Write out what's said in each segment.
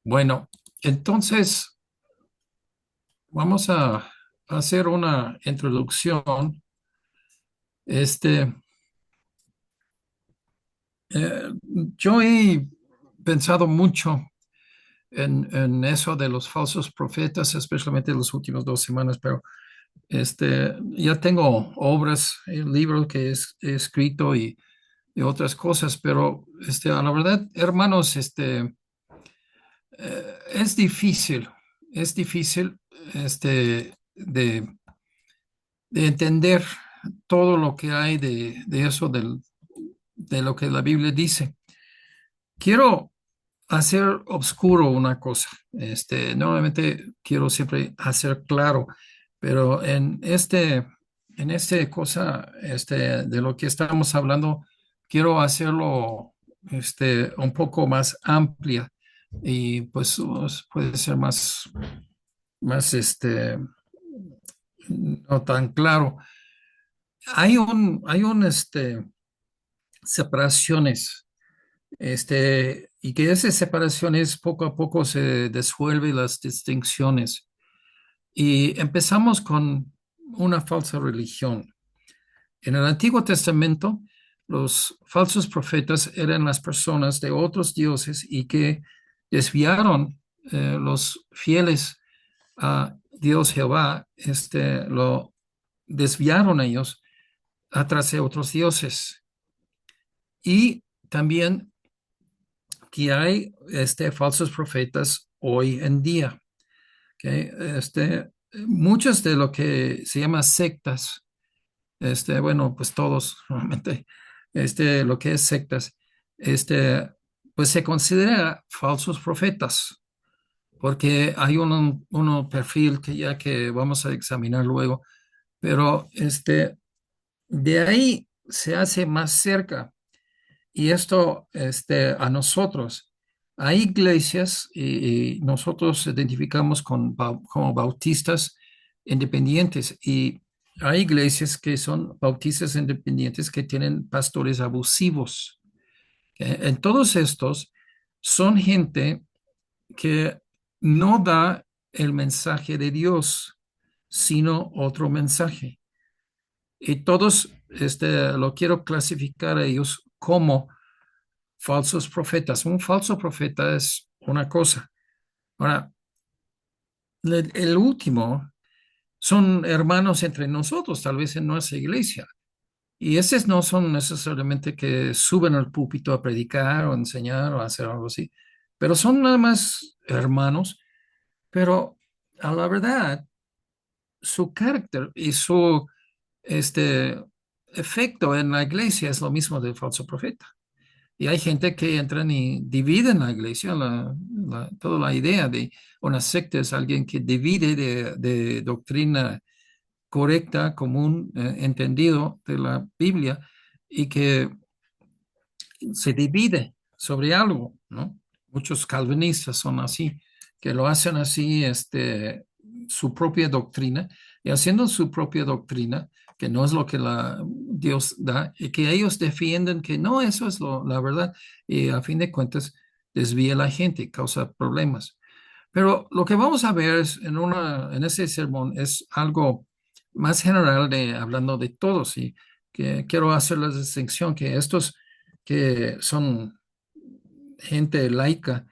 Bueno, entonces vamos a hacer una introducción. Este, eh, yo he pensado mucho en eso de los falsos profetas, especialmente en las últimas 2 semanas, pero ya tengo obras, libros que he escrito y otras cosas, pero a la verdad, hermanos, es difícil de entender todo lo que hay de eso, de lo que la Biblia dice. Quiero hacer oscuro una cosa. Normalmente quiero siempre hacer claro, pero en este cosa, de lo que estamos hablando, quiero hacerlo, un poco más amplia y pues puede ser más, no tan claro. Hay separaciones, y que esas separaciones poco a poco se disuelven las distinciones. Y empezamos con una falsa religión. En el Antiguo Testamento, los falsos profetas eran las personas de otros dioses y que desviaron, los fieles a Dios Jehová, lo desviaron ellos atrás de otros dioses. Y también que hay, falsos profetas hoy en día. ¿Ok? Muchos de lo que se llama sectas, bueno, pues todos, realmente, lo que es sectas, este, pues se considera falsos profetas, porque hay un perfil que vamos a examinar luego, pero de ahí se hace más cerca. Y esto, a nosotros, hay iglesias y nosotros identificamos como bautistas independientes y hay iglesias que son bautistas independientes que tienen pastores abusivos. En todos estos son gente que no da el mensaje de Dios, sino otro mensaje. Y todos, lo quiero clasificar a ellos como falsos profetas. Un falso profeta es una cosa. Ahora, el último son hermanos entre nosotros, tal vez en nuestra iglesia. Y esos no son necesariamente que suben al púlpito a predicar o enseñar o hacer algo así, pero son nada más hermanos, pero a la verdad, su carácter y su este, efecto en la iglesia es lo mismo del falso profeta. Y hay gente que entran y dividen la iglesia. Toda la idea de una secta es alguien que divide de doctrina correcta, común, entendido de la Biblia y que se divide sobre algo, ¿no? Muchos calvinistas son así, que lo hacen así, su propia doctrina, y haciendo su propia doctrina, que no es lo que Dios da, y que ellos defienden que no, eso es la verdad, y a fin de cuentas desvía a la gente y causa problemas. Pero lo que vamos a ver en ese sermón es algo más general hablando de todos, y que quiero hacer la distinción que estos que son gente laica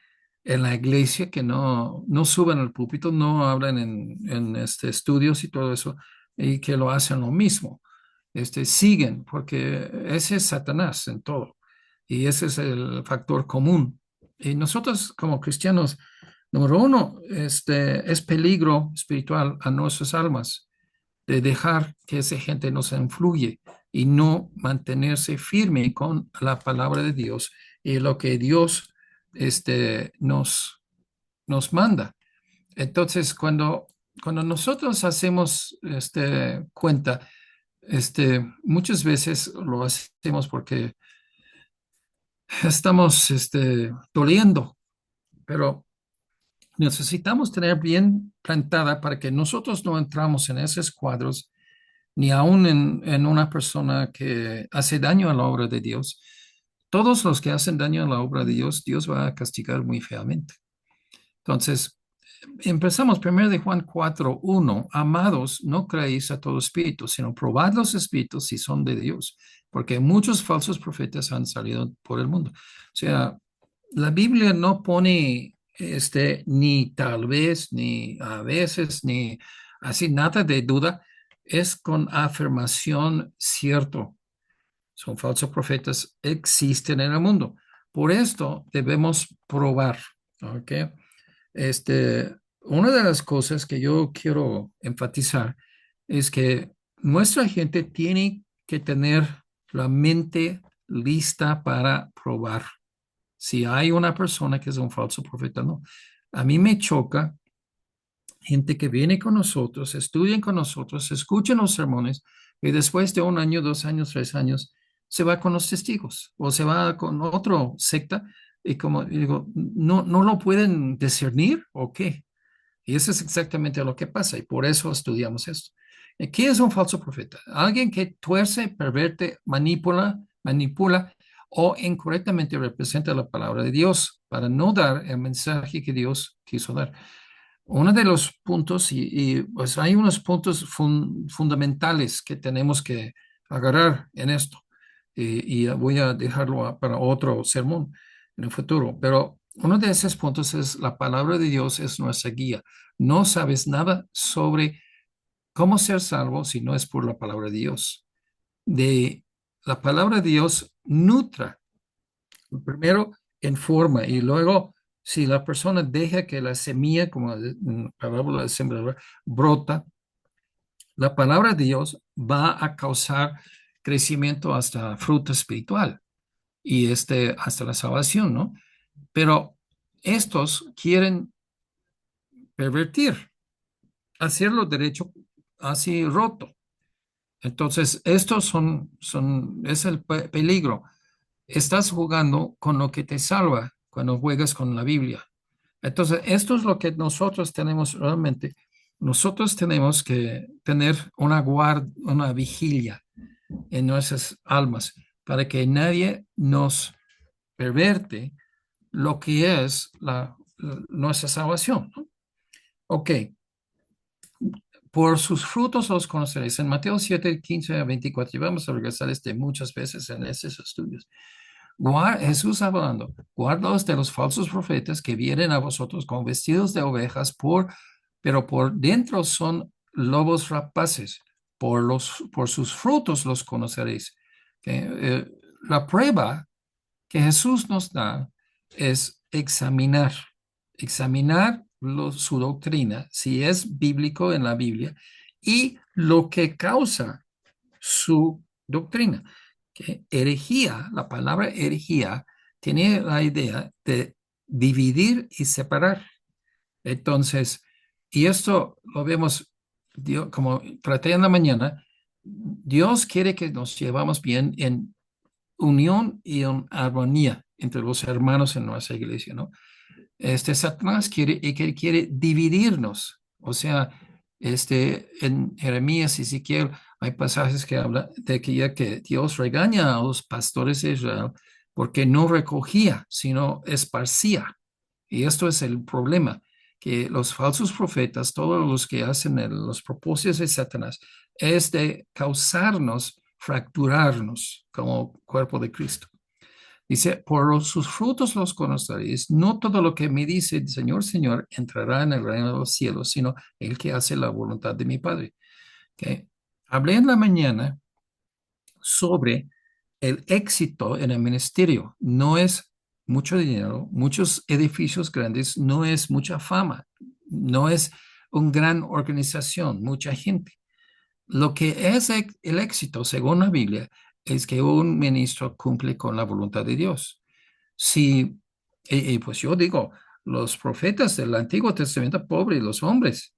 en la iglesia, que no suben al púlpito, no hablan en estudios y todo eso, y que lo hacen lo mismo. Siguen, porque ese es Satanás en todo, y ese es el factor común. Y nosotros como cristianos, número uno, es peligro espiritual a nuestras almas de dejar que esa gente nos influye y no mantenerse firme con la palabra de Dios y lo que Dios, nos manda. Entonces, cuando nosotros hacemos cuenta, muchas veces lo hacemos porque estamos doliendo, pero necesitamos tener bien plantada para que nosotros no entramos en esos cuadros ni aún en una persona que hace daño a la obra de Dios. Todos los que hacen daño a la obra de Dios, Dios va a castigar muy feamente. Entonces, empezamos primero de Juan 4:1. Amados, no creéis a todo espíritu, sino probad los espíritus si son de Dios, porque muchos falsos profetas han salido por el mundo. O sea, la Biblia no pone ni tal vez, ni a veces, ni así nada de duda. Es con afirmación cierto. Son falsos profetas, existen en el mundo. Por esto debemos probar, ¿ok? Una de las cosas que yo quiero enfatizar es que nuestra gente tiene que tener la mente lista para probar si hay una persona que es un falso profeta o no. A mí me choca gente que viene con nosotros, estudian con nosotros, escuchan los sermones y después de 1 año, 2 años, 3 años, se va con los testigos o se va con otro secta y como digo, no lo pueden discernir o qué. Y eso es exactamente lo que pasa y por eso estudiamos esto. ¿Qué es un falso profeta? Alguien que tuerce, perverte, manipula o incorrectamente representa la palabra de Dios para no dar el mensaje que Dios quiso dar. Uno de los puntos, pues hay unos puntos fundamentales que tenemos que agarrar en esto, y voy a dejarlo para otro sermón en el futuro, pero uno de esos puntos es la palabra de Dios es nuestra guía. No sabes nada sobre cómo ser salvo si no es por la palabra de Dios. De la palabra de Dios nutra primero en forma y luego si la persona deja que la semilla, como la parábola del sembrador, brota, la palabra de Dios va a causar crecimiento hasta fruto espiritual y hasta la salvación, ¿no? Pero estos quieren pervertir, hacerlo derecho así roto. Entonces, estos es el peligro. Estás jugando con lo que te salva cuando juegas con la Biblia. Entonces, esto es lo que nosotros tenemos realmente. Nosotros tenemos que tener una vigilia en nuestras almas para que nadie nos perverte lo que es nuestra salvación, ¿no? Ok, por sus frutos los conoceréis. En Mateo 7:15 a 24, y vamos a regresar muchas veces en estos estudios. Jesús hablando, guardaos de los falsos profetas que vienen a vosotros con vestidos de ovejas, pero por dentro son lobos rapaces. Por sus frutos los conoceréis. La prueba que Jesús nos da es examinar su doctrina, si es bíblico en la Biblia, y lo que causa su doctrina. Que herejía, la palabra herejía, tiene la idea de dividir y separar. Entonces, y esto lo vemos, como traté en la mañana, Dios quiere que nos llevamos bien en unión y en armonía entre los hermanos en nuestra iglesia, ¿no? Satanás quiere dividirnos. O sea, en Jeremías y Ezequiel hay pasajes que hablan de que ya que Dios regaña a los pastores de Israel porque no recogía, sino esparcía. Y esto es el problema, que los falsos profetas, todos los que hacen los propósitos de Satanás, es de causarnos fracturarnos como cuerpo de Cristo. Dice, sus frutos los conoceréis. No todo lo que me dice, Señor, Señor, entrará en el reino de los cielos, sino el que hace la voluntad de mi Padre. ¿Okay? Hablé en la mañana sobre el éxito en el ministerio. No es mucho dinero, muchos edificios grandes, no es mucha fama, no es una gran organización, mucha gente. Lo que es el éxito, según la Biblia, es que un ministro cumple con la voluntad de Dios. Si, pues yo digo, los profetas del Antiguo Testamento, pobres, los hombres,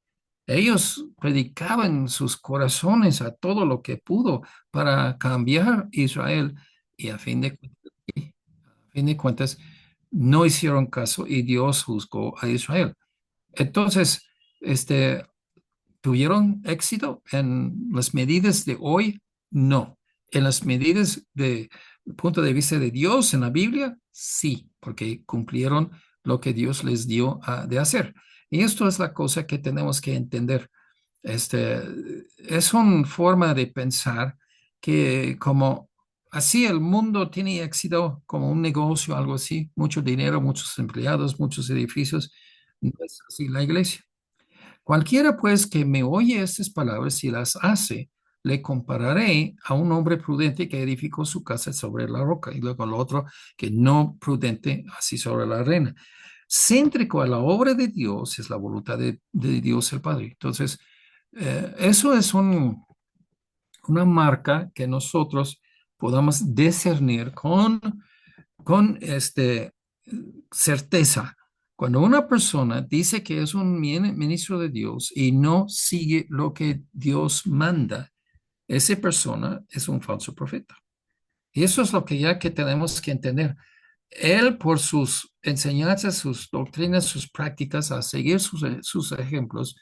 ellos predicaban sus corazones a todo lo que pudo para cambiar Israel y a fin de cuentas no hicieron caso y Dios juzgó a Israel. Entonces, ¿tuvieron éxito en las medidas de hoy? No. En las medidas de punto de vista de Dios en la Biblia, sí, porque cumplieron lo que Dios les dio de hacer. Y esto es la cosa que tenemos que entender. Este, es una forma de pensar que como así el mundo tiene éxito como un negocio, algo así, mucho dinero, muchos empleados, muchos edificios, no es así la iglesia. Cualquiera pues que me oye estas palabras y las hace, le compararé a un hombre prudente que edificó su casa sobre la roca y luego al otro que no prudente, así sobre la arena. Céntrico a la obra de Dios es la voluntad de Dios el Padre. Entonces, eso es una marca que nosotros podamos discernir con certeza. Cuando una persona dice que es un ministro de Dios y no sigue lo que Dios manda, esa persona es un falso profeta. Y eso es lo que ya que tenemos que entender. Él, por sus enseñanzas, sus doctrinas, sus prácticas, a seguir sus ejemplos,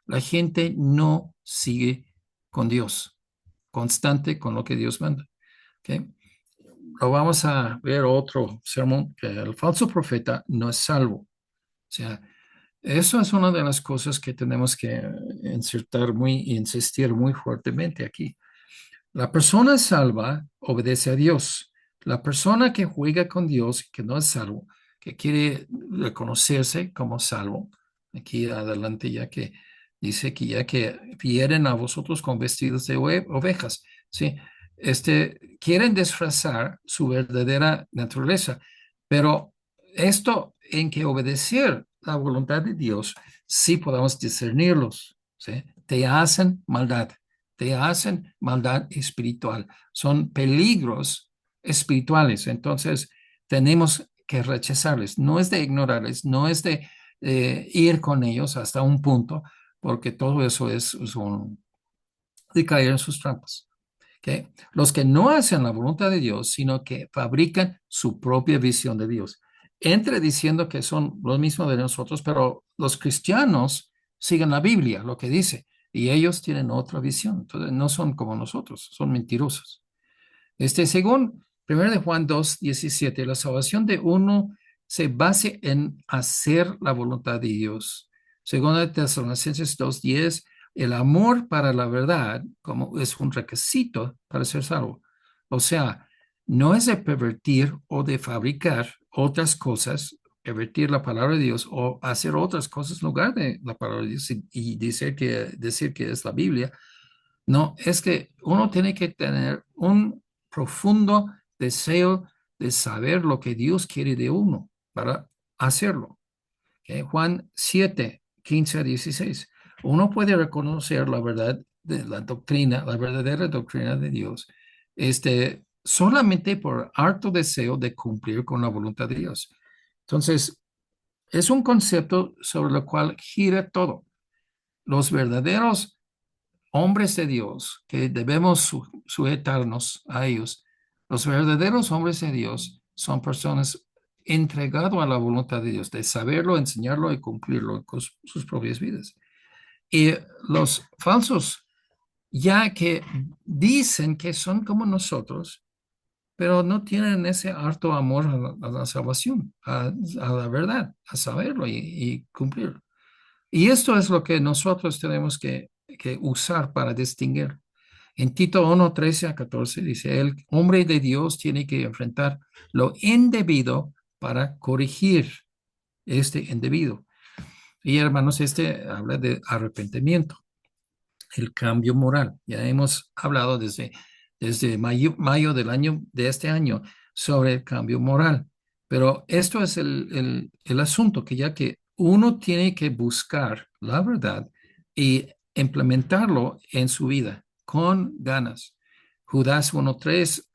la gente no sigue con Dios, constante con lo que Dios manda. ¿Ok? Lo vamos a ver otro sermón, que el falso profeta no es salvo. O sea, eso es una de las cosas que tenemos que insistir muy fuertemente aquí. La persona salva obedece a Dios. La persona que juega con Dios, que no es salvo, que quiere reconocerse como salvo, aquí adelante ya que dice que ya que vienen a vosotros con vestidos de ovejas, ¿sí? Quieren disfrazar su verdadera naturaleza, pero esto en que obedecer la voluntad de Dios, sí podamos discernirlos, ¿sí? Te hacen maldad espiritual, son peligros espirituales. Entonces, tenemos que rechazarles. No es de ignorarles, no es de ir con ellos hasta un punto, porque todo eso es de caer en sus trampas. ¿Okay? Los que no hacen la voluntad de Dios, sino que fabrican su propia visión de Dios. Entre diciendo que son lo mismo de nosotros, pero los cristianos siguen la Biblia, lo que dice, y ellos tienen otra visión. Entonces, no son como nosotros, son mentirosos. Según 1 de Juan 2:17, la salvación de uno se base en hacer la voluntad de Dios. Según de Tesalonicenses 2:10, el amor para la verdad como es un requisito para ser salvo. O sea, no es de pervertir o de fabricar otras cosas, pervertir la palabra de Dios o hacer otras cosas en lugar de la palabra de Dios y decir que es la Biblia. No, es que uno tiene que tener un profundo deseo de saber lo que Dios quiere de uno para hacerlo. Juan 7:15 a 16. Uno puede reconocer la verdad de la doctrina, la verdadera doctrina de Dios, solamente por harto deseo de cumplir con la voluntad de Dios. Entonces, es un concepto sobre el cual gira todo. Los verdaderos hombres de Dios, que debemos sujetarnos a ellos, los verdaderos hombres de Dios son personas entregadas a la voluntad de Dios, de saberlo, enseñarlo y cumplirlo con sus propias vidas. Y los falsos, ya que dicen que son como nosotros, pero no tienen ese harto amor a la salvación, a la verdad, a saberlo y cumplirlo. Y esto es lo que nosotros tenemos que usar para distinguir. En Tito 1:13 a 14 dice, el hombre de Dios tiene que enfrentar lo indebido para corregir este indebido. Y hermanos, habla de arrepentimiento, el cambio moral. Ya hemos hablado desde mayo de este año sobre el cambio moral. Pero esto es el asunto, que ya que uno tiene que buscar la verdad y implementarlo en su vida con ganas. Judas 1:3,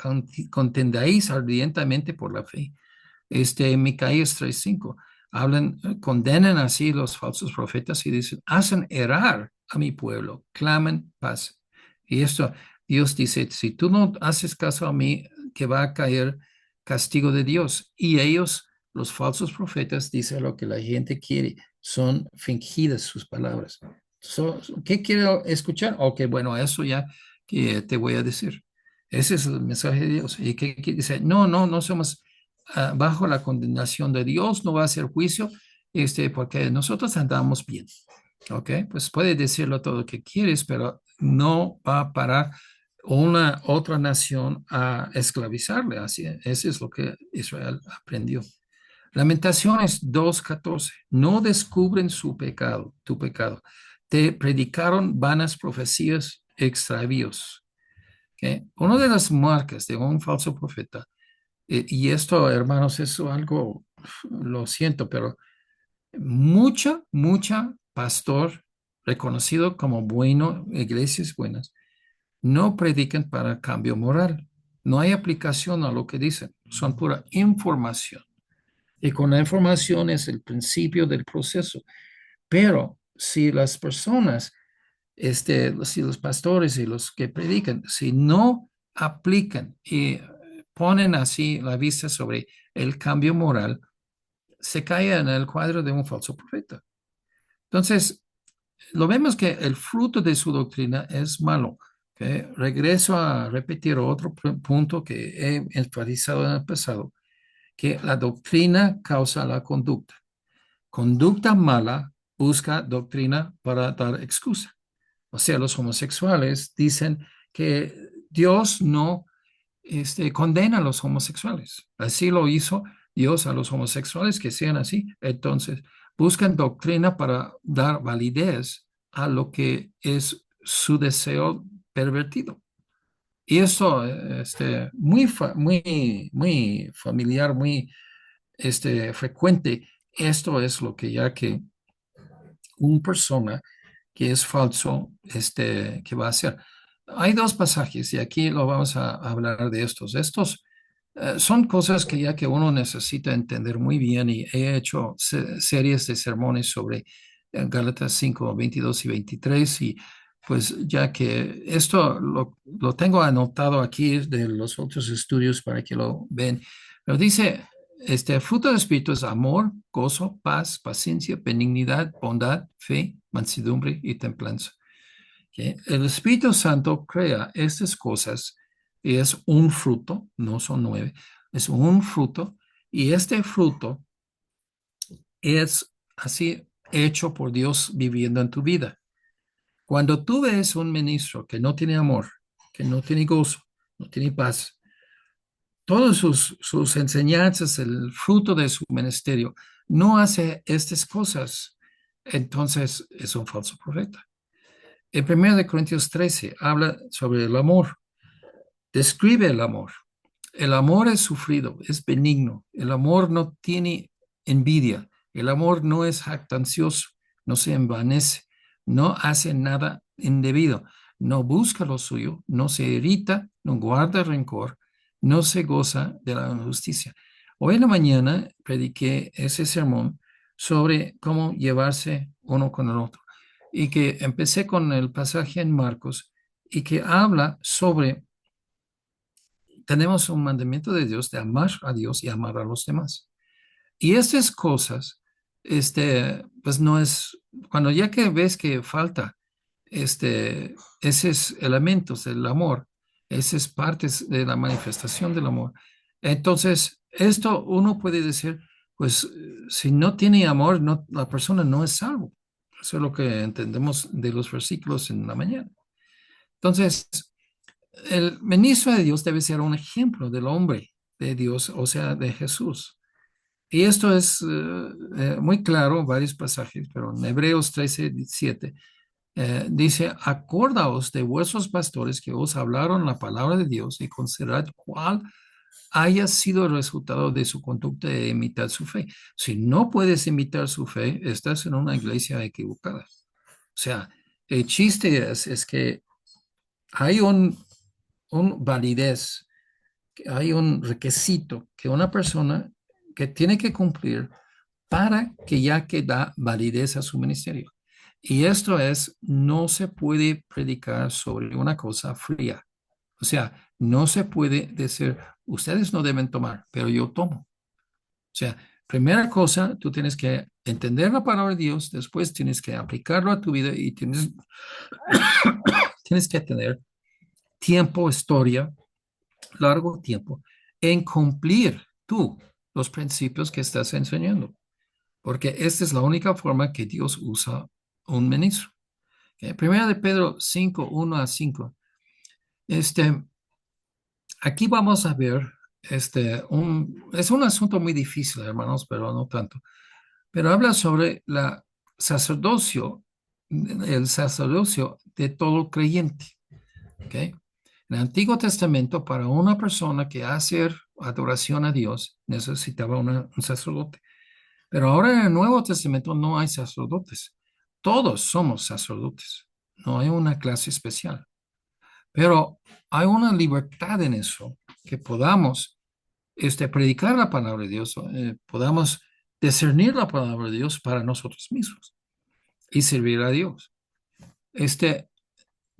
contendáis ardientemente por la fe. Micaías 3:5, condenan así los falsos profetas y dicen, hacen errar a mi pueblo, claman paz. Y esto, Dios dice, si tú no haces caso a mí, que va a caer castigo de Dios. Y ellos, los falsos profetas, dicen lo que la gente quiere, son fingidas sus palabras. ¿Qué quiero escuchar? Ok, bueno, eso ya que te voy a decir. Ese es el mensaje de Dios. Y que dice, no somos bajo la condenación de Dios, no va a ser juicio, porque nosotros andamos bien. ¿Ok? Pues puede decirlo todo lo que quieres, pero no va a parar una otra nación a esclavizarle. Así, eso es lo que Israel aprendió. Lamentaciones 2:14. No descubren su pecado, tu pecado. Te predicaron vanas profecías, extravíos. ¿Ok? Una de las marcas de un falso profeta, y esto, hermanos, es algo, lo siento, pero mucha pastor reconocido como bueno, iglesias buenas, no predican para cambio moral. No hay aplicación a lo que dicen, son pura información. Y con la información es el principio del proceso. Pero si las personas, si los pastores y los que predican, si no aplican y ponen así la vista sobre el cambio moral, se cae en el cuadro de un falso profeta. Entonces, lo vemos que el fruto de su doctrina es malo. ¿Ok? Regreso a repetir otro punto que he enfatizado en el pasado, que la doctrina causa la conducta. Conducta mala busca doctrina para dar excusa. O sea, los homosexuales dicen que Dios no condena a los homosexuales. Así lo hizo Dios a los homosexuales que sean así. Entonces, buscan doctrina para dar validez a lo que es su deseo pervertido. Y esto, muy familiar, muy frecuente. Esto es lo que ya que una persona que es falso, que va a hacer. Hay dos pasajes y aquí lo vamos a hablar de estos. Estos son cosas que ya que uno necesita entender muy bien y he hecho series de sermones sobre Gálatas 5, 22 y 23 y pues ya que esto lo tengo anotado aquí de los otros estudios para que lo ven, pero dice, fruto del Espíritu es amor, gozo, paz, paciencia, benignidad, bondad, fe, mansedumbre y templanza. ¿Ok? El Espíritu Santo crea estas cosas y es un fruto, no son nueve, es un fruto y este fruto es así hecho por Dios viviendo en tu vida. Cuando tú ves un ministro que no tiene amor, que no tiene gozo, no tiene paz, todas sus enseñanzas, el fruto de su ministerio, no hace estas cosas, entonces es un falso profeta. En 1 Corintios 13 habla sobre el amor, describe el amor. El amor es sufrido, es benigno. El amor no tiene envidia. El amor no es jactancioso, no se envanece, no hace nada indebido, no busca lo suyo, no se irrita, no guarda rencor, no se goza de la injusticia. Hoy en la mañana prediqué ese sermón sobre cómo llevarse uno con el otro y que empecé con el pasaje en Marcos y que habla sobre tenemos un mandamiento de Dios de amar a Dios y amar a los demás. Y estas cosas, pues no es, cuando ya que ves que falta esos elementos del amor, esas partes de la manifestación del amor, entonces esto uno puede decir, pues si no tiene amor, no, la persona no es salvo. Eso es lo que entendemos de los versículos en la mañana. Entonces, el ministro de Dios debe ser un ejemplo del hombre de Dios, o sea, de Jesús. Y esto es muy claro en varios pasajes, pero en Hebreos 13:7 dice, acordaos de vuestros pastores que os hablaron la palabra de Dios y considerad cuál haya sido el resultado de su conducta de imitar su fe. Si no puedes imitar su fe, estás en una iglesia equivocada. O sea, el chiste es que hay un validez, que hay un requisito que una persona que tiene que cumplir para que ya que da validez a su ministerio. Y esto es, no se puede predicar sobre una cosa fría. O sea, no se puede decir, ustedes no deben tomar, pero yo tomo. O sea, primera cosa, tú tienes que entender la palabra de Dios, después tienes que aplicarlo a tu vida y tienes que tener tiempo, historia, largo tiempo en cumplir tú. los principios que estás enseñando, porque esta es la única forma que Dios usa un ministro. ¿Ok? Primera de Pedro 5, 1 a 5. Este, aquí vamos a ver, es un asunto muy difícil, hermanos, pero no tanto. Pero habla sobre sacerdocio, el sacerdocio de todo creyente. ¿Ok? En el Antiguo Testamento, para una persona que hace adoración a Dios, necesitaba un sacerdote. Pero ahora en el Nuevo Testamento no hay sacerdotes. Todos somos sacerdotes. No hay una clase especial. Pero hay una libertad en eso, que podamos predicar la palabra de Dios, podamos discernir la palabra de Dios para nosotros mismos y servir a Dios. Este,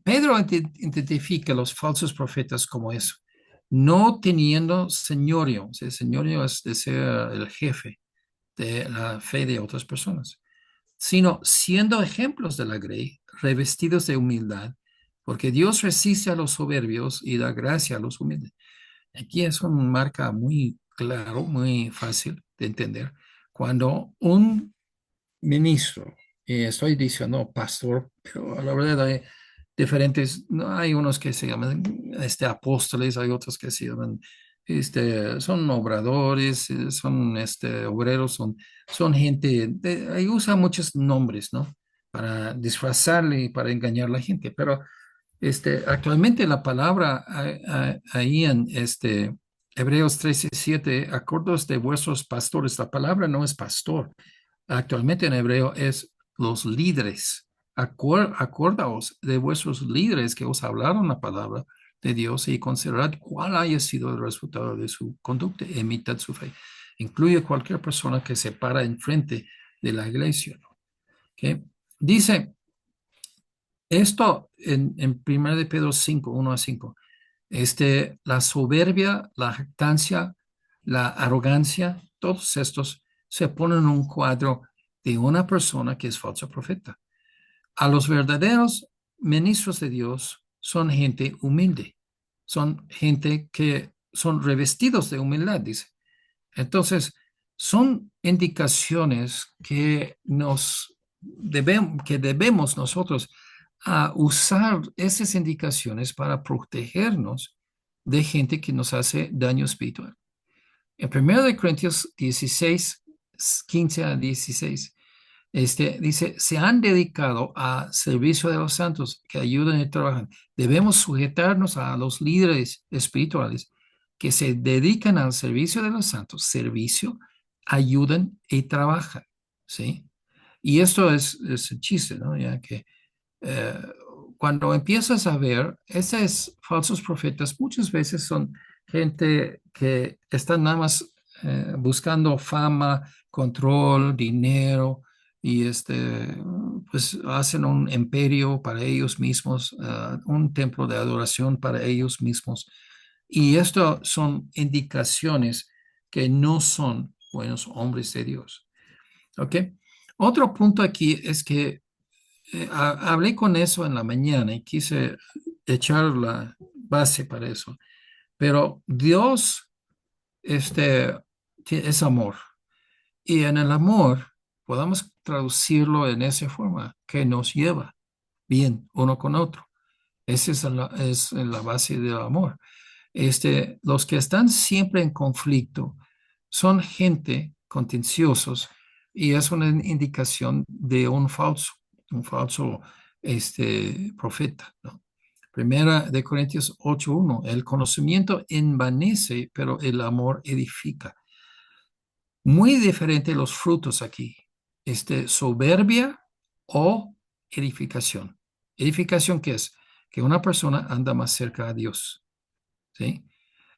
Pedro identifica a los falsos profetas como eso, no teniendo señorío. O sea, señorío es de ser el jefe de la fe de otras personas, sino siendo ejemplos de la grey, revestidos de humildad, porque Dios resiste a los soberbios y da gracia a los humildes. Aquí es una marca muy claro, muy fácil de entender. Cuando un ministro, y estoy diciendo pastor, pero a la verdad hay diferentes, no hay unos que se llaman apóstoles, hay otros que se llaman, son obradores, son obreros, son gente, ahí usa muchos nombres, ¿no? Para disfrazarle y para engañar a la gente, pero actualmente la palabra ahí en Hebreos 13:7, acordaos de vuestros pastores, la palabra no es pastor, actualmente en hebreo es los líderes. Acordaos de vuestros líderes que os hablaron la palabra de Dios y considerad cuál haya sido el resultado de su conducta, imitad su fe. Incluye cualquier persona que se para enfrente de la iglesia, ¿no? ¿Okay? Dice esto en 1 de Pedro 5, 1 a 5. La soberbia, la jactancia, la arrogancia, todos estos se ponen en un cuadro de una persona que es falso profeta. A los verdaderos ministros de Dios son gente humilde, son gente que son revestidos de humildad, dice. Entonces, son indicaciones que debemos nosotros usar esas indicaciones para protegernos de gente que nos hace daño espiritual. En 1 Corintios 16, 15 a 16, dice, se han dedicado a servicio de los santos que ayudan y trabajan. Debemos sujetarnos a los líderes espirituales que se dedican al servicio de los santos, servicio, ayudan y trabajan, ¿sí? Y esto es el chiste, ¿no? Ya que eh, cuando empiezas a ver, esos falsos profetas muchas veces son gente que están nada más buscando fama, control, dinero y pues hacen un imperio para ellos mismos, un templo de adoración para ellos mismos. Y esto son indicaciones que no son buenos hombres de Dios. ¿Ok? Otro punto aquí es que hablé con eso en la mañana y quise echar la base para eso. Pero Dios es amor. Y en el amor podamos traducirlo en esa forma, que nos lleva bien uno con otro. Esa es la base del amor. Los que están siempre en conflicto son gente contenciosos y es una indicación de un falso profeta, ¿no? Primera de Corintios 8:1, el conocimiento envanece, pero el amor edifica. Muy diferente los frutos aquí, soberbia o edificación. Edificación, ¿qué es? Que una persona anda más cerca a Dios, ¿sí?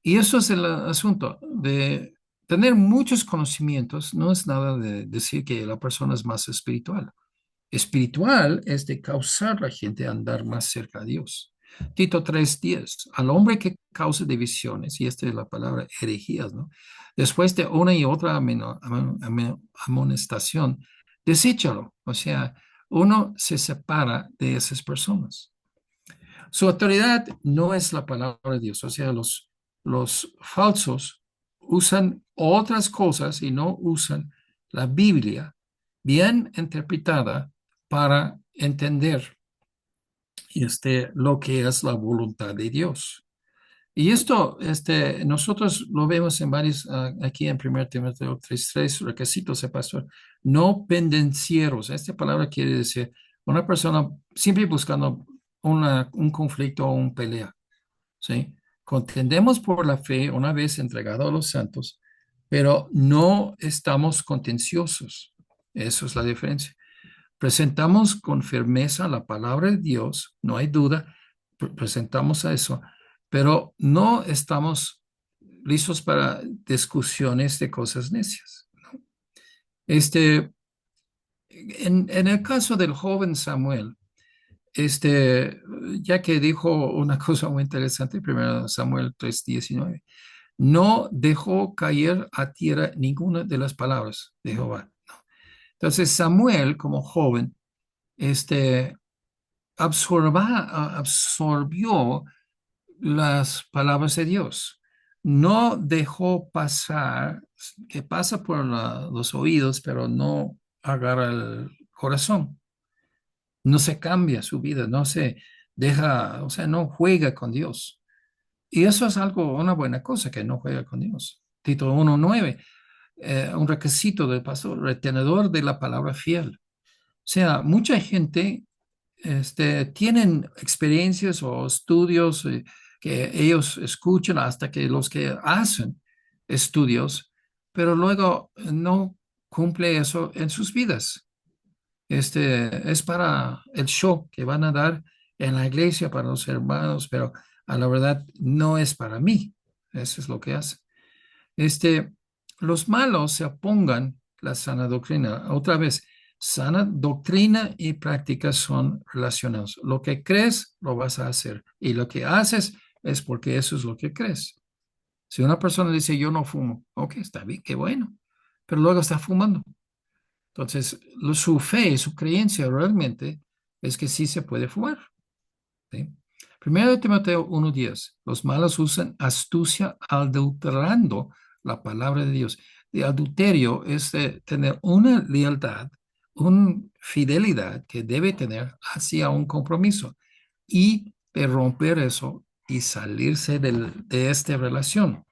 Y eso es el asunto de tener muchos conocimientos, no es nada de decir que la persona es más espiritual. Espiritual es de causar a la gente a andar más cerca a Dios. Tito 3:10, al hombre que cause divisiones, y esta es la palabra herejías, ¿no? Después de una y otra amonestación, deséchalo. O sea, uno se separa de esas personas. Su autoridad no es la palabra de Dios, o sea, los falsos usan otras cosas y no usan la Biblia bien interpretada para entender lo que es la voluntad de Dios. Y esto, nosotros lo vemos en varios, aquí en 1 Timoteo 3:3, requisitos de pastor, no pendencieros. Esta palabra quiere decir una persona siempre buscando un conflicto o un pelea, ¿sí? Contendemos por la fe una vez entregado a los santos, pero no estamos contenciosos. Eso es la diferencia. Presentamos con firmeza la palabra de Dios, no hay duda, presentamos a eso, pero no estamos listos para discusiones de cosas necias. Este, en el caso del joven Samuel, ya que dijo una cosa muy interesante, primero Samuel 3:19, no dejó caer a tierra ninguna de las palabras de Jehová. Entonces Samuel, como joven, este, absorbió las palabras de Dios. No dejó pasar, que pasa por los oídos, pero no agarra el corazón. No se cambia su vida, no se deja, o sea, no juega con Dios. Y eso es algo, una buena cosa, que no juega con Dios. Tito 1:9, un requisito del pastor, retenedor de la palabra fiel. O sea, mucha gente tienen experiencias o estudios que ellos escuchan hasta que los que hacen estudios, pero luego no cumple eso en sus vidas. Es para el show que van a dar en la iglesia para los hermanos, pero a la verdad no es para mí. Eso es lo que hace. Este, los malos se opongan la sana doctrina. Otra vez, sana doctrina y práctica son relacionados. Lo que crees, lo vas a hacer. Y lo que haces es porque eso es lo que crees. Si una persona dice, yo no fumo, ok, está bien, qué bueno, pero luego está fumando. Entonces, su fe, su creencia realmente es que sí se puede fumar. ¿Sí? Primero de Timoteo 1:10, los malos usan astucia adulterando la palabra de Dios. De adulterio es de tener una lealtad, una fidelidad que debe tener hacia un compromiso y de romper eso y salirse de esta relación.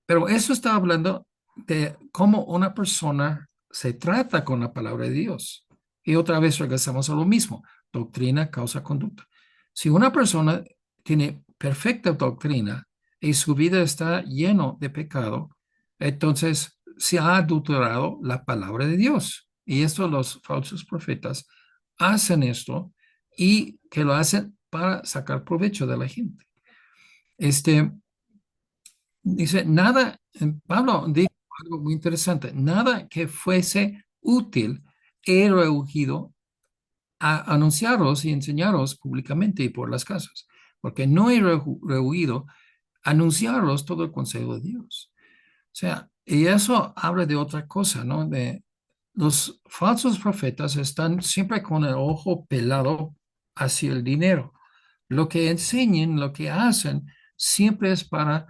Pero eso está hablando de cómo una persona se trata con la palabra de Dios. Y otra vez regresamos a lo mismo, doctrina, causa, conducta. Si una persona tiene perfecta doctrina y su vida está lleno de pecado, entonces se ha adulterado la palabra de Dios. Y esto los falsos profetas hacen esto y que lo hacen para sacar provecho de la gente. Este, Dice, nada, Pablo dijo algo muy interesante, nada que fuese útil he rehuido a anunciaros y enseñaros públicamente y por las casas, porque no he rehuido anunciaros todo el consejo de Dios. O sea, y eso habla de otra cosa, ¿no? De los falsos profetas están siempre con el ojo pelado hacia el dinero. Lo que enseñan, lo que hacen, siempre es para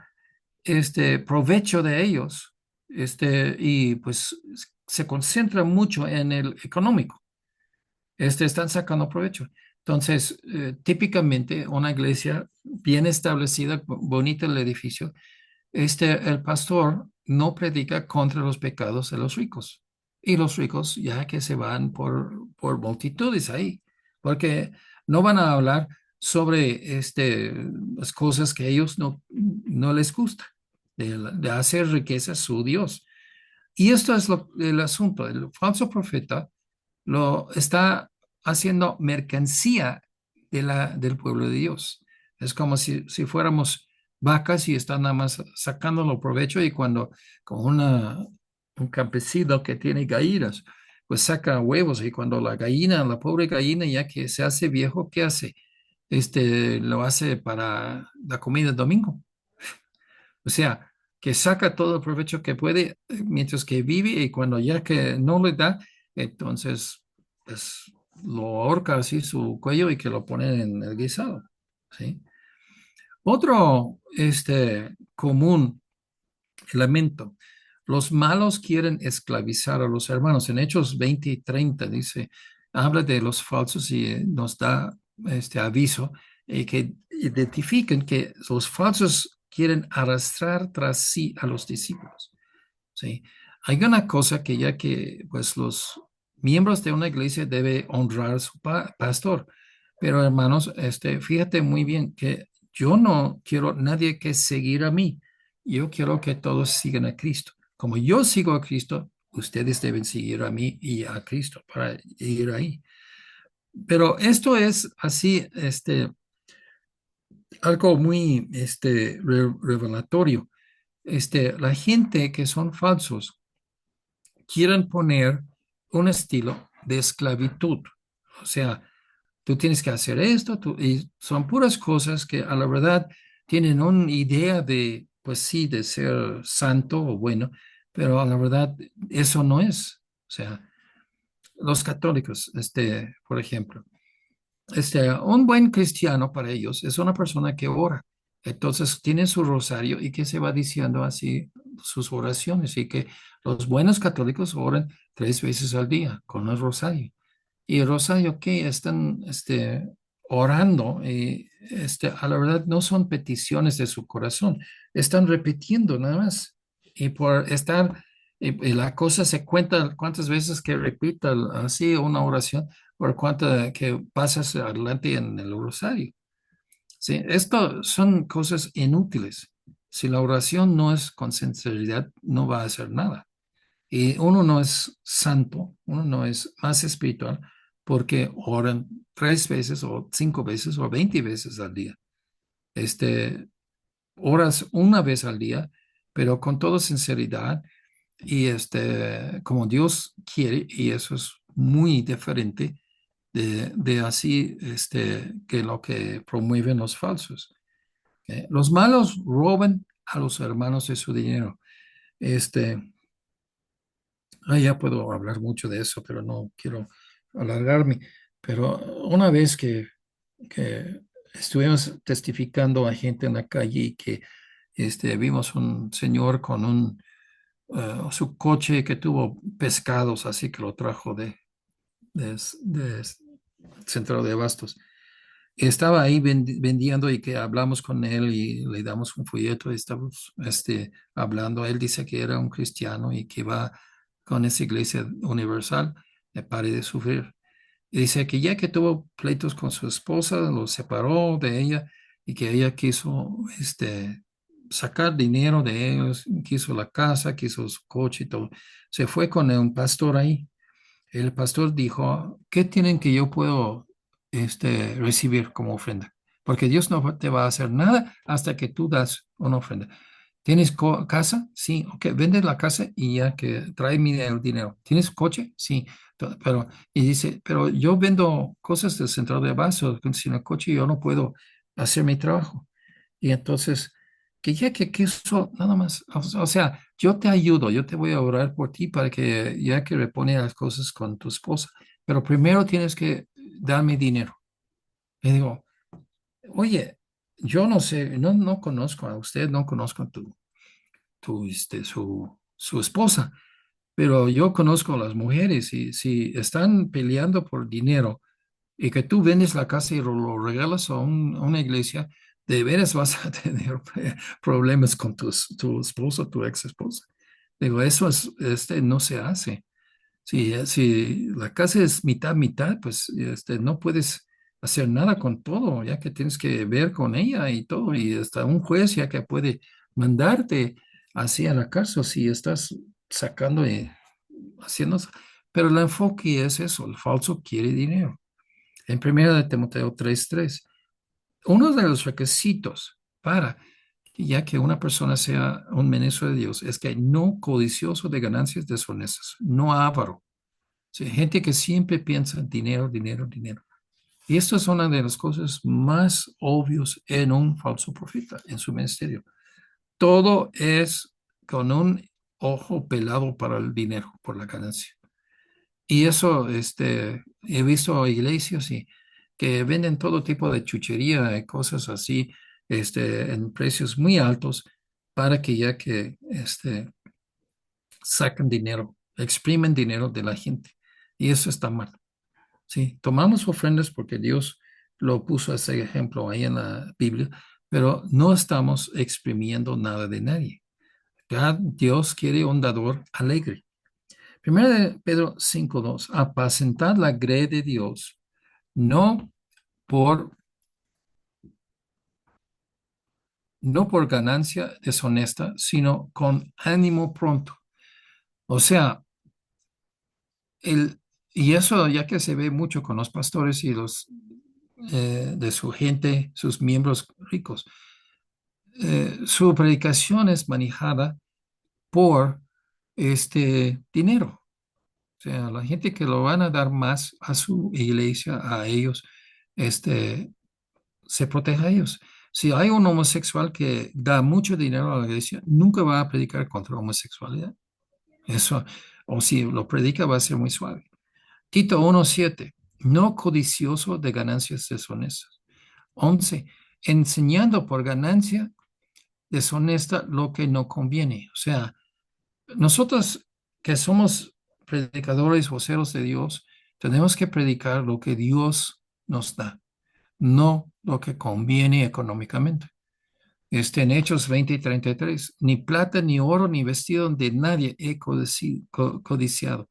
provecho de ellos, y pues se concentra mucho en el económico, están sacando provecho. Entonces, típicamente una iglesia bien establecida, bonita el edificio, el pastor no predica contra los pecados de los ricos. Y los ricos ya que se van por multitudes ahí, porque no van a hablar sobre las cosas que a ellos no les gusta, de hacer riqueza su Dios. Y esto es el asunto. El falso profeta lo está haciendo mercancía del pueblo de Dios. Es como si fuéramos vacas y están nada más sacándolo provecho y cuando con un campesino que tiene gallinas, pues saca huevos y cuando la pobre gallina ya que se hace viejo, ¿qué hace? Lo hace para la comida del domingo. O sea, que saca todo el provecho que puede mientras que vive y cuando ya que no le da, entonces pues, lo ahorca así su cuello y que lo ponen en el guisado, ¿sí? Otro común elemento. Los malos quieren esclavizar a los hermanos. En Hechos 20 y 30 dice, habla de los falsos y nos da este aviso que identifiquen que los falsos quieren arrastrar tras sí a los discípulos. ¿Sí? Hay una cosa que ya que pues los miembros de una iglesia debe honrar a su pastor, pero hermanos, fíjate muy bien que yo no quiero nadie que seguir a mí, yo quiero que todos sigan a Cristo. Como yo sigo a Cristo, ustedes deben seguir a mí y a Cristo para ir ahí. Pero esto es así, algo muy revelatorio. La gente que son falsos quieren poner un estilo de esclavitud. O sea, tú tienes que hacer esto, y son puras cosas que a la verdad tienen una idea de, pues sí, de ser santo o bueno, pero a la verdad eso no es. O sea, los católicos, por ejemplo. Un buen cristiano para ellos es una persona que ora. Entonces tiene su rosario y que se va diciendo así sus oraciones y que los buenos católicos oran 3 veces al día con el rosario. Y el rosario que están orando y a la verdad no son peticiones de su corazón, están repitiendo nada más. Y por estar, y la cosa se cuenta cuántas veces que repita así una oración por cuánto que pasas adelante en el rosario. Sí, esto son cosas inútiles. Si la oración no es con sinceridad, no va a hacer nada. Y uno no es santo, uno no es más espiritual porque oran 3 veces o 5 veces o 20 veces al día. Este, Oras una vez al día, pero con toda sinceridad y como Dios quiere, y eso es muy diferente de así que lo que promueven los falsos. Los malos roban a los hermanos de su dinero. Este, ya puedo hablar mucho de eso, pero no quiero alargarme. Pero una vez que estuvimos testificando a gente en la calle y que vimos un señor con su coche que tuvo pescados, así que lo trajo de centro de abastos. Estaba ahí vendiendo y que hablamos con él y le damos un folleto y estamos hablando. Él dice que era un cristiano y que va con esa iglesia universal, pare de sufrir. Y dice que ya que tuvo pleitos con su esposa, lo separó de ella y que ella quiso sacar dinero de ellos, quiso la casa, quiso su coche y todo. Se fue con un pastor ahí. El pastor dijo, ¿qué tienen que yo puedo recibir como ofrenda? Porque Dios no te va a hacer nada hasta que tú das una ofrenda. ¿Tienes casa? Sí, ok, vende la casa y ya que trae el dinero. ¿Tienes coche? Sí, pero, y dice, pero yo vendo cosas del centro de abasto, sin el coche yo no puedo hacer mi trabajo. Y entonces, que ya que eso, nada más, o sea, yo te ayudo, yo te voy a orar por ti para que ya que repone las cosas con tu esposa, pero primero tienes que darme dinero. Y digo, oye, yo no sé, no conozco a usted, no conozco a su esposa, pero yo conozco a las mujeres y si están peleando por dinero y que tú vendes la casa y lo regalas a una iglesia, de veras vas a tener problemas con tu esposo, tu ex esposa. Digo, eso no se hace. Si la casa es mitad, mitad, pues no puedes hacer nada con todo, ya que tienes que ver con ella y todo, y hasta un juez ya que puede mandarte así a la cárcel si estás sacando y haciendo eso. Pero el enfoque es eso, el falso quiere dinero. En 1 de Timoteo 3:3, uno de los requisitos para ya que una persona sea un ministro de Dios es que no codicioso de ganancias deshonestas, no avaro. Sí, gente que siempre piensa en dinero, dinero, dinero. Y esto es una de las cosas más obvias en un falso profeta, en su ministerio. Todo es con un ojo pelado para el dinero, por la ganancia. Y eso, he visto iglesias que venden todo tipo de chuchería y cosas así, en precios muy altos para que ya que sacan dinero, exprimen dinero de la gente. Y eso está mal. Sí, tomamos ofrendas porque Dios lo puso ese ejemplo ahí en la Biblia, pero no estamos exprimiendo nada de nadie. Ya Dios quiere un dador alegre. Primero de Pedro 5:2, apacentad la grey de Dios, no por, no por ganancia deshonesta, sino con ánimo pronto. O sea, y eso ya que se ve mucho con los pastores y los de su gente, sus miembros ricos, su predicación es manejada por este dinero. O sea, la gente que lo van a dar más a su iglesia, a ellos, este, se protege a ellos. Si hay un homosexual que da mucho dinero a la iglesia, nunca va a predicar contra la homosexualidad. Eso, o si lo predica, va a ser muy suave. Tito 1:7, no codicioso de ganancias deshonestas. 11, enseñando por ganancia deshonesta lo que no conviene. O sea, nosotros que somos predicadores, voceros de Dios, tenemos que predicar lo que Dios nos da, no lo que conviene económicamente. En Hechos 20:33, ni plata, ni oro, ni vestido de nadie he codiciado.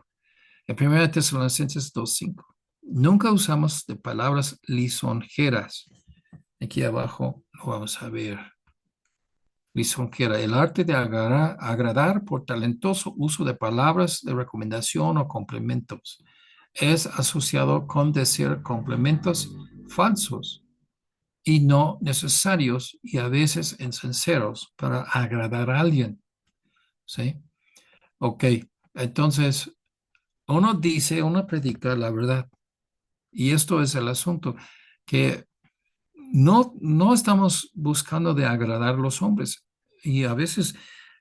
En 1 Tesalonicenses 2:5. Nunca usamos de palabras lisonjeras. Aquí abajo lo vamos a ver. Lisonjera, el arte de agradar por talentoso uso de palabras de recomendación o complementos. Es asociado con decir complementos falsos y no necesarios y a veces insinceros para agradar a alguien. ¿Sí? Ok, entonces uno predica la verdad. Y esto es el asunto, que no estamos buscando de agradar a los hombres. Y a veces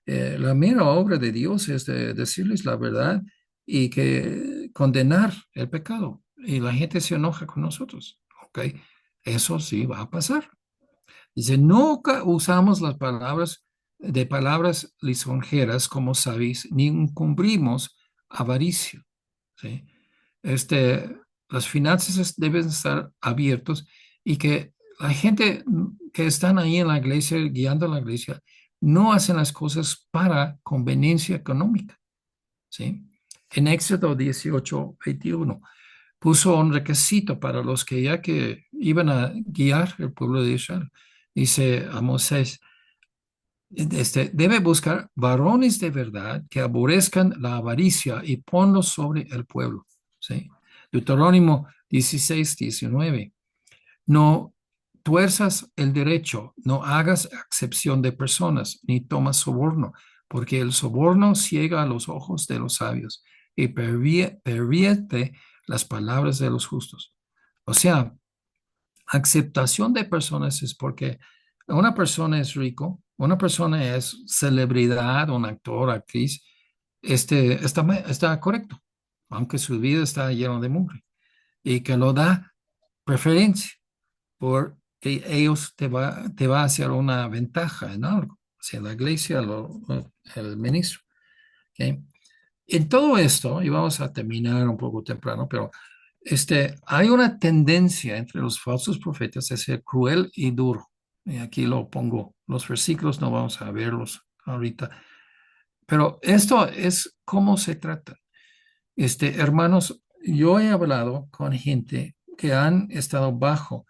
la mera obra de Dios es de decirles la verdad y que condenar el pecado. Y la gente se enoja con nosotros. ¿Ok? Eso sí va a pasar. Dice, nunca usamos las palabras de palabras lisonjeras, como sabéis, ni encubrimos avaricio. ¿Sí? Este, las finanzas deben estar abiertos y que la gente que están ahí en la iglesia, guiando la iglesia, no hacen las cosas para conveniencia económica, ¿sí? En Éxodo 18:21 puso un requisito para los que ya que iban a guiar el pueblo de Israel. Dice a Moisés, debe buscar varones de verdad que aborrezcan la avaricia y ponlos sobre el pueblo. ¿Sí? Deuterónimo 16:19. No tuerzas el derecho, no hagas excepción de personas, ni tomas soborno, porque el soborno ciega a los ojos de los sabios y pervierte las palabras de los justos. O sea, aceptación de personas es porque una persona es rico, una persona es celebridad, un actor, actriz, está correcto, aunque su vida está llena de mugre, y que lo da preferencia porque ellos te va a hacer una ventaja en algo, si la iglesia, el ministro. ¿Ok? En todo esto, y vamos a terminar un poco temprano, pero hay una tendencia entre los falsos profetas de ser cruel y duro. Y aquí lo pongo, los versículos no vamos a verlos ahorita, pero esto es cómo se trata. Hermanos, yo he hablado con gente que han estado bajo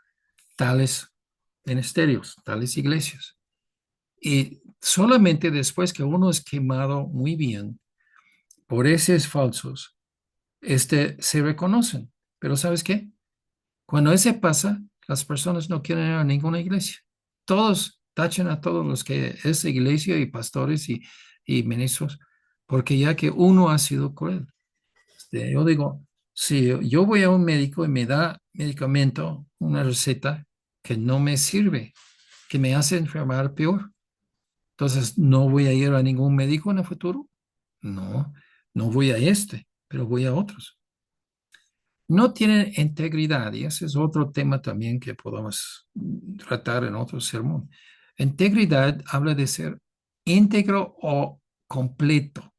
tales ministerios, tales iglesias, y solamente después que uno es quemado muy bien por esos falsos, se reconocen. Pero ¿sabes qué? Cuando ese pasa, las personas no quieren ir a ninguna iglesia. Todos tachan a todos los que es iglesia y pastores y ministros, porque ya que uno ha sido cruel. Yo digo, si yo voy a un médico y me da medicamento, una receta que no me sirve, que me hace enfermar peor, entonces no voy a ir a ningún médico en el futuro. No, no voy a pero voy a otros. No tienen integridad, y ese es otro tema también que podemos tratar en otro sermón. Integridad habla de ser íntegro o completo,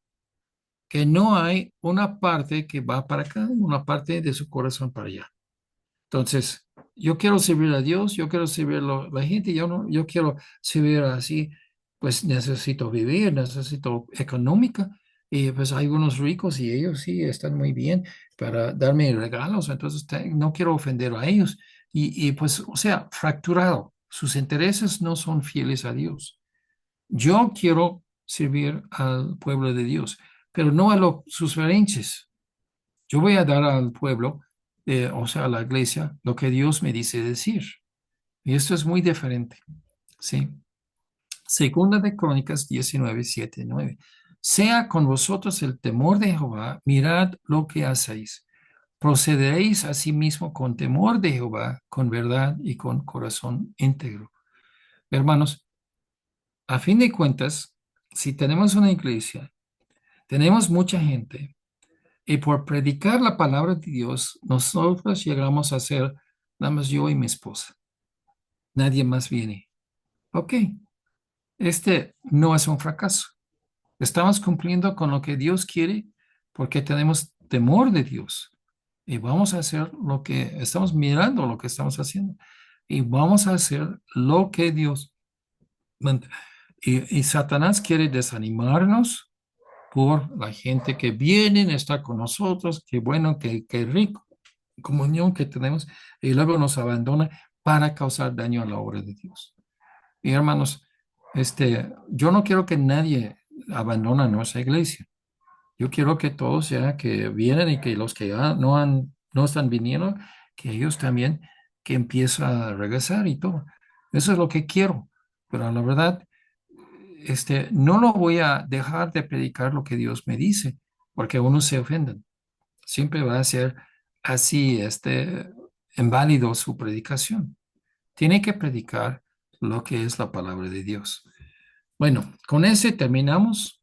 que no hay una parte que va para acá, una parte de su corazón para allá. Entonces, yo quiero servir a Dios, yo quiero servir a la gente, yo no, yo quiero servir así, pues necesito vivir, necesito económica, y pues hay unos ricos y ellos sí están muy bien para darme regalos, entonces no quiero ofender a ellos. Y pues, o sea, fracturado, sus intereses no son fieles a Dios. Yo quiero servir al pueblo de Dios, pero no a sus berrinches. Yo voy a dar al pueblo, o sea, a la iglesia, lo que Dios me dice decir. Y esto es muy diferente, ¿sí? Segunda de Crónicas 19, 7, 9. Sea con vosotros el temor de Jehová, mirad lo que hacéis. Procederéis asimismo con temor de Jehová, con verdad y con corazón íntegro. Hermanos, a fin de cuentas, si tenemos una iglesia, tenemos mucha gente, y por predicar la palabra de Dios, nosotros llegamos a ser nada más yo y mi esposa. Nadie más viene. Ok, este no es un fracaso. Estamos cumpliendo con lo que Dios quiere porque tenemos temor de Dios. Y vamos a hacer lo que estamos mirando, lo que estamos haciendo. Y vamos a hacer lo que Dios manda. Y Satanás quiere desanimarnos por la gente que viene, está con nosotros, qué bueno, qué rico comunión que tenemos, y luego nos abandona para causar daño a la obra de Dios. Y hermanos, yo no quiero que nadie abandone nuestra iglesia. Yo quiero que todos ya que vienen y que los que ya no están viniendo, que ellos también que empiecen a regresar y todo. Eso es lo que quiero. Pero la verdad, no lo voy a dejar de predicar lo que Dios me dice, porque unos se ofenden. Siempre va a ser así, inválido su predicación. Tiene que predicar lo que es la palabra de Dios. Bueno, con ese terminamos.